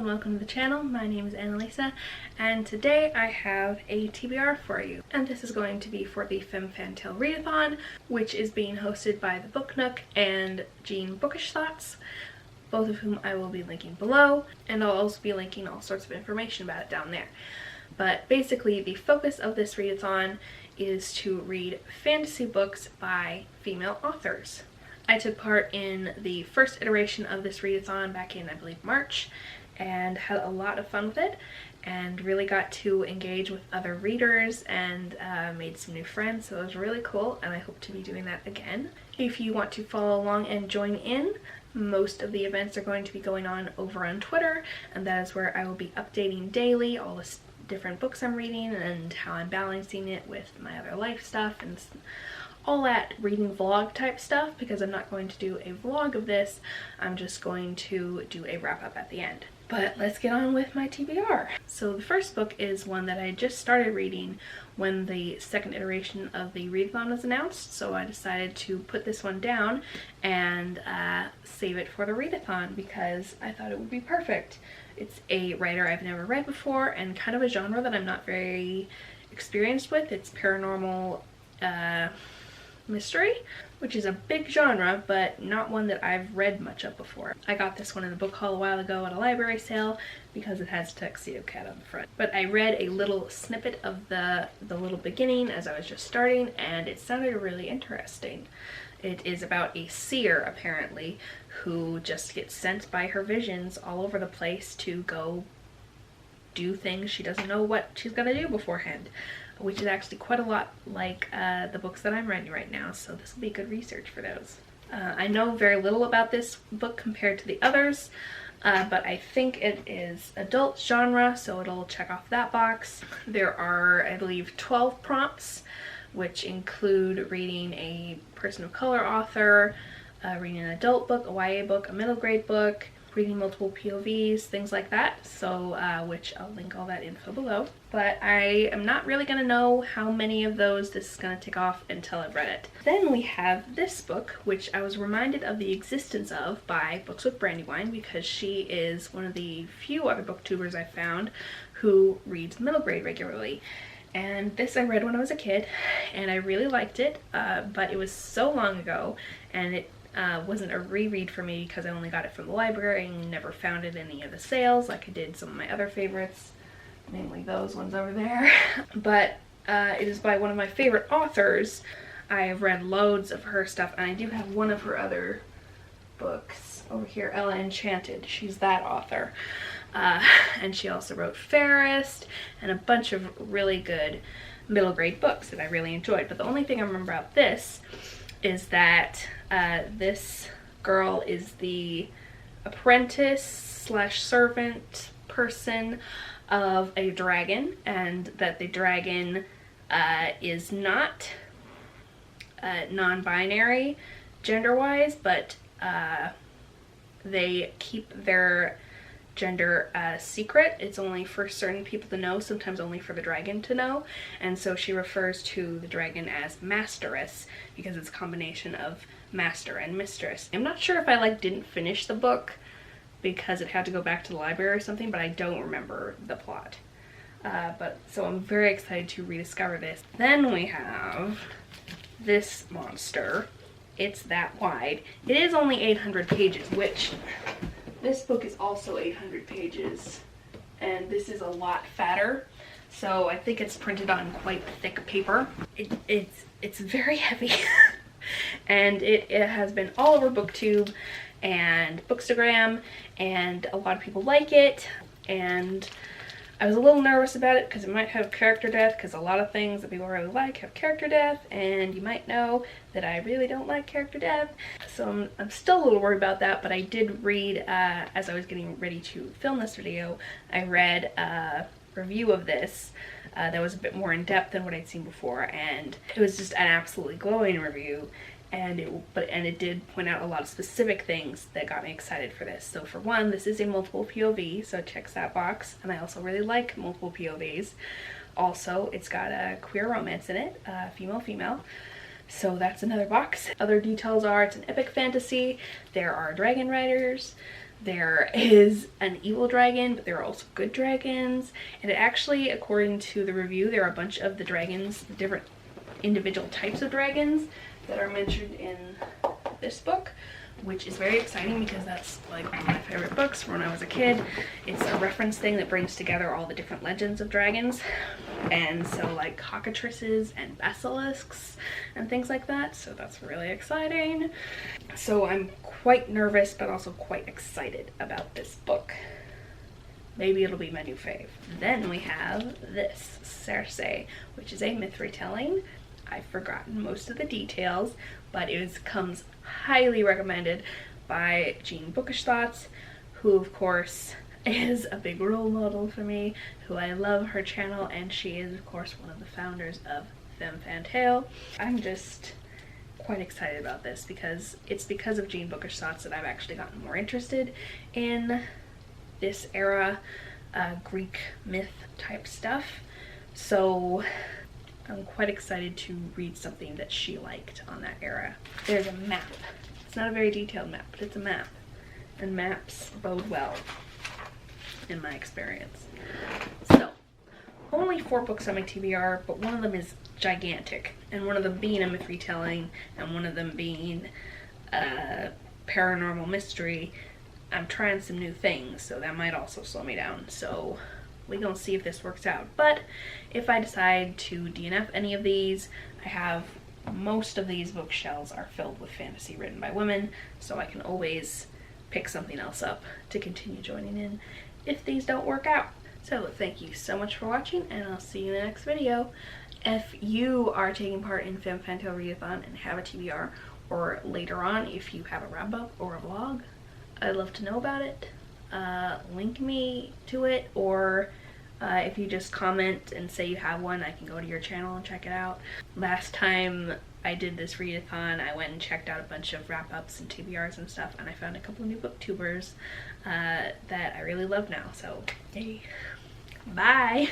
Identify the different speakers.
Speaker 1: and welcome to the channel. My name is Annalisa, and today I have a TBR for you. And this is going to be for the FemmeFanTale readathon, which is being hosted by the Book Nook and Jean Bookish Thoughts, both of whom I will be linking below, and I'll also be linking all sorts of information about it down there. But basically, the focus of this readathon is to read fantasy books by female authors. I took part in the first iteration of this readathon back in, I believe, March, and had a lot of fun with it, and really got to engage with other readers and made some new friends, so it was really cool, and I hope to be doing that again. If you want to follow along and join in, most of the events are going to be going on over on Twitter, and that is where I will be updating daily all the different books I'm reading and how I'm balancing it with my other life stuff and all that reading vlog type stuff, because I'm not going to do a vlog of this. I'm just going to do a wrap up at the end. But let's get on with my TBR. So the first book is one that I just started reading when the second iteration of the readathon was announced, so I decided to put this one down and save it for the readathon because I thought it would be perfect. It's a writer I've never read before and kind of a genre that I'm not very experienced with. It's paranormal mystery, which is a big genre, but not one that I've read much of before. I got this one in a book haul a while ago at a library sale because it has Tuxedo Cat on the front. But I read a little snippet of the little beginning as I was just starting, and it sounded really interesting. It is about a seer, apparently, who just gets sent by her visions all over the place to go do things she doesn't know what she's gonna do beforehand, which is actually quite a lot like the books that I'm writing right now, so this will be good research for those. I know very little about this book compared to the others, but I think it is adult genre, so it'll check off that box. There are, I believe, 12 prompts, which include reading a person of color author, reading an adult book, a YA book, a middle grade book, reading multiple POVs, things like that, so which I'll link all that info below. But I am not really going to know how many of those this is going to tick off until I've read it. Then we have this book, which I was reminded of the existence of by Books with Brandywine, because she is one of the few other booktubers I've found who reads middle grade regularly. And this I read when I was a kid, and I really liked it, but it was so long ago, and it wasn't a reread for me because I only got it from the library and never found it in any of the sales like I did some of my other favorites, mainly those ones over there. But it is by one of my favorite authors. I have read loads of her stuff, and I do have one of her other books over here, Ella Enchanted. She's that author. And she also wrote Fairest and a bunch of really good middle grade books that I really enjoyed. But the only thing I remember about this is that this girl is the apprentice slash servant person of a dragon, and that the dragon is not non-binary gender-wise, but they keep their gender secret. It's only for certain people to know, sometimes only for the dragon to know, and so she refers to the dragon as Masteress because it's a combination of master and mistress. I'm not sure if I didn't finish the book because it had to go back to the library or something, but I don't remember the plot. So I'm very excited to rediscover this. Then we have this monster. It's that wide. It is only 800 pages, which this book is also 800 pages, and this is a lot fatter, so I think it's printed on quite thick paper. It's very heavy, and it has been all over BookTube and Bookstagram, and a lot of people like it, and I was a little nervous about it because it might have character death, because a lot of things that people really like have character death, and you might know that I really don't like character death, so I'm still a little worried about that. But I did read, as I was getting ready to film this video, I read a review of this that was a bit more in depth than what I'd seen before, and it was just an absolutely glowing review. And it did point out a lot of specific things that got me excited for this. So for one, this is a multiple POV, so it checks that box, and I also really like multiple POVs. Also, it's got a queer romance in it, female, so that's another box. Other details are it's an epic fantasy, there are dragon riders, There is an evil dragon, but there are also good dragons. And it actually, according to the review, there are a bunch of the dragons, the different individual types of dragons that are mentioned in this book, which is very exciting because that's like one of my favorite books from when I was a kid. It's a reference thing that brings together all the different legends of dragons, and so like cockatrices and basilisks and things like that, so that's really exciting. So I'm quite nervous but also quite excited about this book. Maybe it'll be my new fave. Then we have this, Circe, which is a myth retelling. I've forgotten most of the details, but it comes highly recommended by Jean Bookish Thoughts, who of course is a big role model for me, who I love her channel, and she is of course one of the founders of FemmeFanTale. I'm just quite excited about this because it's because of Jean Bookish Thoughts that I've actually gotten more interested in this era, Greek myth type stuff. So I'm quite excited to read something that she liked on that era. There's a map. It's not a very detailed map, but it's a map. And maps bode well, in my experience. So, only 4 books on my TBR, but one of them is gigantic. And one of them being a myth retelling, and one of them being a paranormal mystery. I'm trying some new things, so that might also slow me down. So we're gonna see if this works out. But if I decide to DNF any of these, I have most of these bookshelves are filled with fantasy written by women, so I can always pick something else up to continue joining in if these don't work out. So thank you so much for watching, and I'll see you in the next video. If you are taking part in FemmeFanTale Readathon and have a TBR, or later on if you have a wrap-up or a vlog, I'd love to know about it. Link me to it, or if you just comment and say you have one, I can go to your channel and check it out. Last time I did this readathon, I went and checked out a bunch of wrap-ups and TBRs and stuff, and I found a couple of new booktubers that I really love now, so yay. Bye!